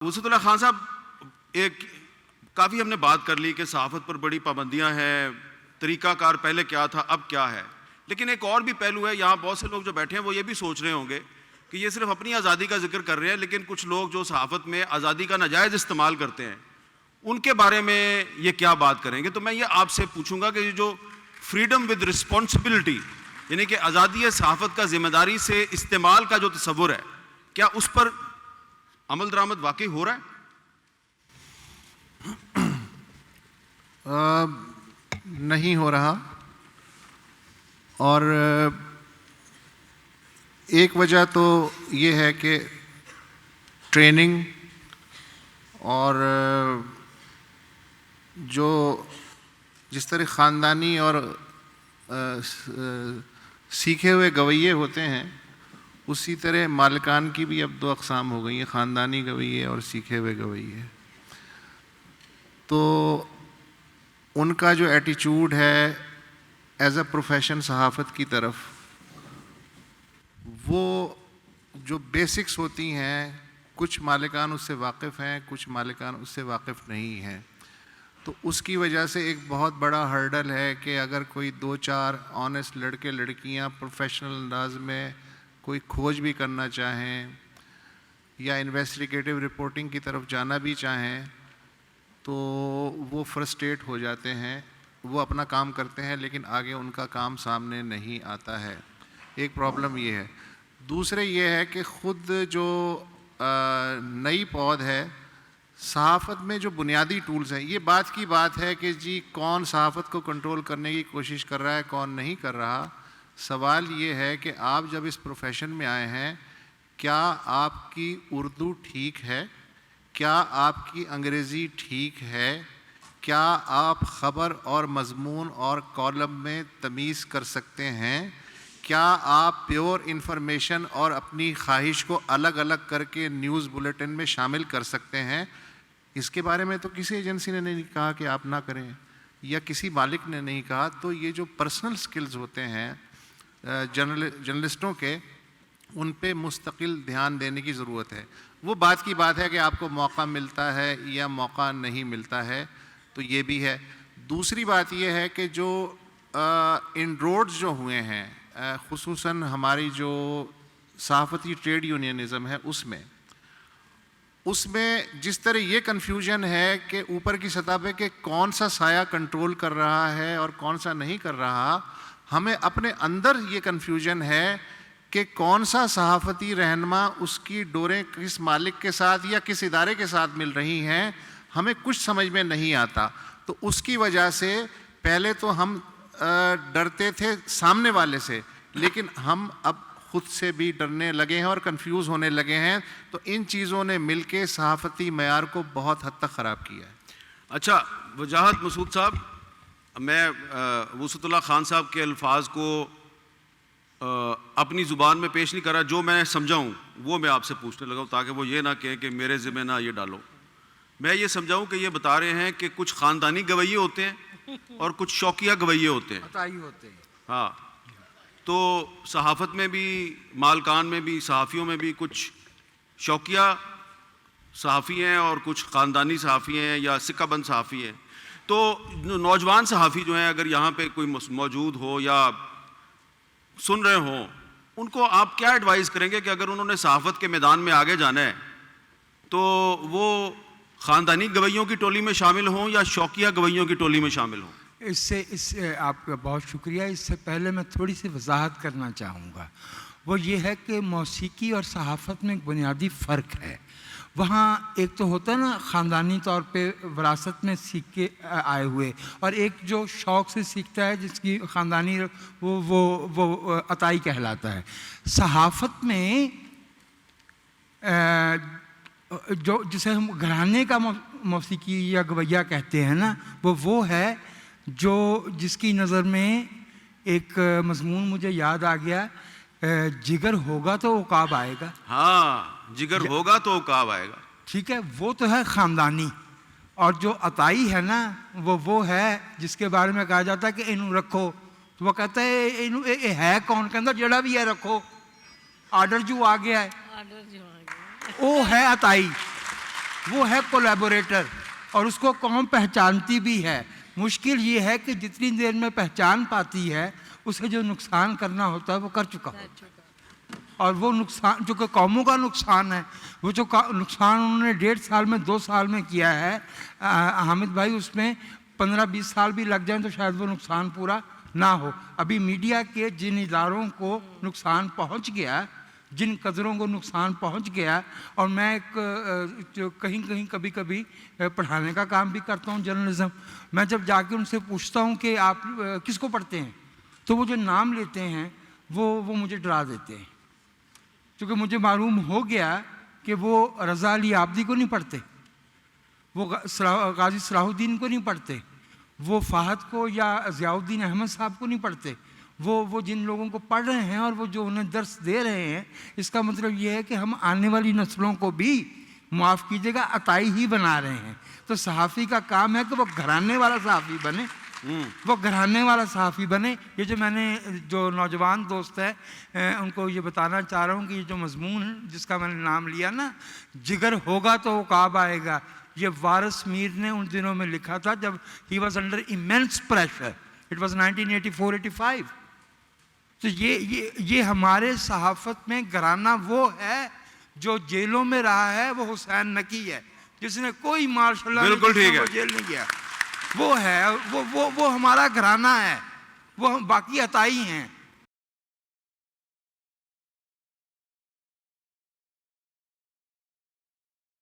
وسعت اللہ خان صاحب، ایک کافی ہم نے بات کر لی کہ صحافت پر بڑی پابندیاں ہیں، طریقہ کار پہلے کیا تھا اب کیا ہے، لیکن ایک اور بھی پہلو ہے. یہاں بہت سے لوگ جو بیٹھے ہیں وہ یہ بھی سوچ رہے ہوں گے کہ یہ صرف اپنی آزادی کا ذکر کر رہے ہیں، لیکن کچھ لوگ جو صحافت میں آزادی کا ناجائز استعمال کرتے ہیں ان کے بارے میں یہ کیا بات کریں گے. تو میں یہ آپ سے پوچھوں گا کہ یہ جو فریڈم ود رسپانسبلٹی، یعنی کہ آزادی صحافت کا ذمہ داری سے استعمال کا جو تصور ہے، کیا اس پر عمل درآمد واقعی ہو رہا ہے؟ نہیں ہو رہا. اور ایک وجہ تو یہ ہے کہ ٹریننگ اور جو جس طرح خاندانی اور سیکھے ہوئے گویے ہوتے ہیں، اسی طرح مالکان کی بھی اب دو اقسام ہو گئی ہیں، خاندانی گویے اور سیکھے ہوئے گویے. تو ان کا جو ایٹیچیوڈ ہے ایز اے پروفیشن صحافت کی طرف، وہ جو بیسکس ہوتی ہیں، کچھ مالکان اس سے واقف ہیں، کچھ مالکان اس سے واقف نہیں ہیں. تو اس کی وجہ سے ایک بہت بڑا ہرڈل ہے کہ اگر کوئی دو چار آنیسٹ لڑکے لڑکیاں پروفیشنل انداز میں کوئی کھوج بھی کرنا چاہیں یا انویسٹیگیٹو رپورٹنگ کی طرف جانا بھی چاہیں تو وہ فرسٹریٹ ہو جاتے ہیں. وہ اپنا کام کرتے ہیں لیکن آگے ان کا کام سامنے نہیں آتا ہے. ایک پرابلم یہ ہے. دوسرے یہ ہے کہ خود جو نئی پود ہے صحافت میں، جو بنیادی ٹولز ہیں، یہ بات کی بات ہے کہ جی کون صحافت کو کنٹرول کرنے کی کوشش کر رہا ہے، کون نہیں کر رہا. سوال یہ ہے کہ آپ جب اس پروفیشن میں آئے ہیں، کیا آپ کی اردو ٹھیک ہے؟ کیا آپ کی انگریزی ٹھیک ہے؟ کیا آپ خبر اور مضمون اور کالم میں تمیز کر سکتے ہیں؟ کیا آپ پیور انفارمیشن اور اپنی خواہش کو الگ الگ کر کے نیوز بلیٹن میں شامل کر سکتے ہیں؟ اس کے بارے میں تو کسی ایجنسی نے نہیں کہا کہ آپ نہ کریں، یا کسی مالک نے نہیں کہا. تو یہ جو پرسنل سکلز ہوتے ہیں جرنلسٹوں کے، ان پہ مستقل دھیان دینے کی ضرورت ہے. وہ بات کی بات ہے کہ آپ کو موقع ملتا ہے یا موقع نہیں ملتا ہے، تو یہ بھی ہے. دوسری بات یہ ہے کہ جو انروڈز جو ہوئے ہیں، خصوصاً ہماری جو صحافتی ٹریڈ یونینزم ہے، اس میں جس طرح یہ کنفیوژن ہے کہ اوپر کی سطح پہ کہ کون سا سایہ کنٹرول کر رہا ہے اور کون سا نہیں کر رہا، ہمیں اپنے اندر یہ کنفیوژن ہے کہ کون سا صحافتی رہنما، اس کی ڈوریں کس مالک کے ساتھ یا کس ادارے کے ساتھ مل رہی ہیں، ہمیں کچھ سمجھ میں نہیں آتا. تو اس کی وجہ سے پہلے تو ہم ڈرتے تھے سامنے والے سے، لیکن ہم اب خود سے بھی ڈرنے لگے ہیں اور کنفیوز ہونے لگے ہیں. تو ان چیزوں نے مل کے صحافتی معیار کو بہت حد تک خراب کیا ہے. اچھا وجاہت مسعود صاحب، میں وسعت اللہ خان صاحب کے الفاظ کو اپنی زبان میں پیش نہیں کر رہا، جو میں سمجھا ہوں وہ میں آپ سے پوچھنے لگا ہوں، تاکہ وہ یہ نہ کہیں کہ میرے ذمہ نہ یہ ڈالو. میں یہ سمجھاؤں کہ یہ بتا رہے ہیں کہ کچھ خاندانی گویے ہوتے ہیں اور کچھ شوقیہ گویے ہوتے ہیں. عطائی ہوتے ہیں. ہاں، تو صحافت میں بھی، مالکان میں بھی، صحافیوں میں بھی کچھ شوقیہ صحافی ہیں اور کچھ خاندانی صحافی ہیں یا سکہ بند صحافی ہیں. تو نوجوان صحافی جو ہیں، اگر یہاں پہ کوئی موجود ہو یا سن رہے ہوں، ان کو آپ کیا ایڈوائز کریں گے کہ اگر انہوں نے صحافت کے میدان میں آگے جانا ہے تو وہ خاندانی گویوں کی ٹولی میں شامل ہوں یا شوقیہ گویوں کی ٹولی میں شامل ہوں؟ اس سے آپ کا بہت شکریہ. اس سے پہلے میں تھوڑی سی وضاحت کرنا چاہوں گا. وہ یہ ہے کہ موسیقی اور صحافت میں ایک بنیادی فرق ہے. وہاں ایک تو ہوتا ہے نا خاندانی طور پہ وراثت میں سیکھ کے آئے ہوئے، اور ایک جو شوق سے سیکھتا ہے جس کی خاندانی وہ عطائی کہلاتا ہے. صحافت میں جو جسے ہم گھرانے کا موسیقی یا گویہ کہتے ہیں نا، وہ ہے جو جس کی نظر میں ایک مضمون مجھے یاد آ گیا، جگر ہوگا تو عقاب آئے گا. ہاں، جگر ہوگا تو عقاب آئے گا. ٹھیک ہے، وہ تو ہے خاندانی. اور جو عطائی ہے نا، وہ ہے جس کے بارے میں کہا جاتا ہے کہ انہوں رکھو، تو وہ کہتا ہے ہے کون؟ کہ اندر جڑا بھی ہے رکھو، آرڈر جو آ گیا ہے وہ ہے عطائی. وہ ہے کولیبوریٹر، اور اس کو قوم پہچانتی بھی ہے۔ مشکل یہ ہے کہ جتنی دیر میں پہچان پاتی ہے اسے جو نقصان کرنا ہوتا ہے وہ کر چکا ہوتا ہے، اور وہ نقصان جو کہ قوموں کا نقصان ہے، وہ جو نقصان انہوں نے 1.5 سال میں 2 سال میں کیا ہے حامد بھائی، اس میں 15-20 سال بھی لگ جائیں تو شاید وہ نقصان پورا نہ ہو۔ ابھی میڈیا کے جن اداروں کو نقصان پہنچ گیا، جن قدروں کو نقصان پہنچ گیا، اور میں جو کہیں کبھی پڑھانے کا کام بھی کرتا ہوں، جرنلزم، میں جب جا کے ان سے پوچھتا ہوں کہ آپ کس کو پڑھتے ہیں، تو وہ جو نام لیتے ہیں وہ مجھے ڈرا دیتے ہیں، کیونکہ مجھے معلوم ہو گیا کہ وہ رضا علی عابدی کو نہیں پڑھتے، وہ غازی صلاح الدین کو نہیں پڑھتے، وہ فہد کو یا ضیاء الدین احمد صاحب کو نہیں پڑھتے، وہ جن لوگوں کو پڑھ رہے ہیں اور وہ جو انہیں درس دے رہے ہیں، اس کا مطلب یہ ہے کہ ہم آنے والی نسلوں کو بھی معاف کیجیے گا عطائی ہی بنا رہے ہیں۔ تو صحافی کا کام ہے کہ وہ گھرانے والا صحافی بنے، وہ گھرانے والا صحافی بنے۔ یہ جو میں نے جو نوجوان دوست ہے ان کو یہ بتانا چاہ رہا ہوں کہ یہ جو مضمون جس کا میں نے نام لیا نا، جگر ہوگا تو عقاب آئے گا، یہ وارث میر نے ان دنوں میں لکھا تھا جب he was under immense pressure. It was 1984-85. تو یہ ہمارے صحافت میں گھرانہ وہ ہے جو جیلوں میں رہا ہے، وہ حسین نقی ہے جس نے کوئی ماشاء اللہ بالکل ٹھیک ہے، جیل نہیں گیا، وہ ہے، وہ ہمارا گھرانہ ہے، وہ باقی عطائی ہیں۔